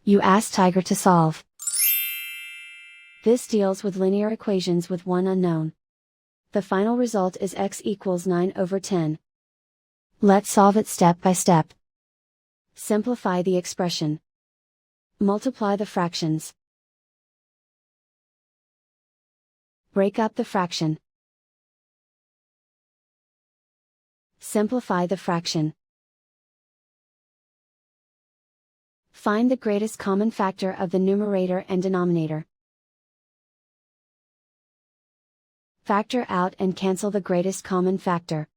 You ask Tiger to solve. This deals with linear equations with one unknown. The final result is x equals 9/10. Let's solve it step by step. Simplify the expression. Multiply the fractions. Break up the fraction. Simplify the fraction. Find the greatest common factor of the numerator and denominator. Factor out and cancel the greatest common factor.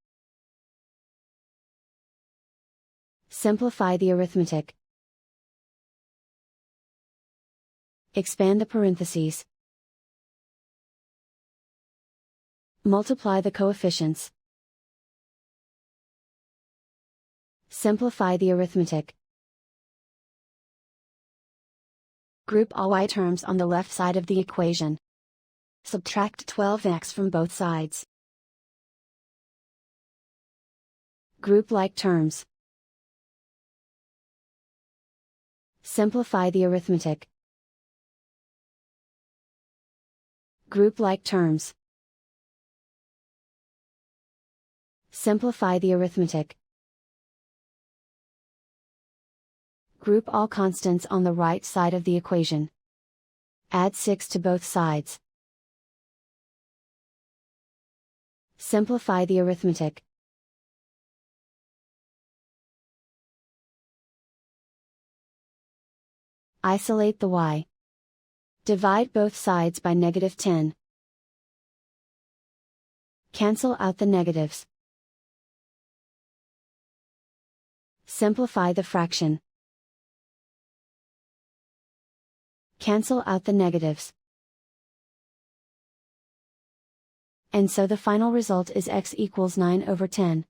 Simplify the arithmetic. Expand the parentheses. Multiply the coefficients. Simplify the arithmetic. Group all y terms on the left side of the equation. Subtract 12x from both sides. Group like terms. Simplify the arithmetic. Group like terms. Simplify the arithmetic. Group all constants on the right side of the equation. Add 6 to both sides. Simplify the arithmetic. Isolate the y. Divide both sides by -10. Cancel out the negatives. Simplify the fraction. Cancel out the negatives. And so the final result is x equals 9/10.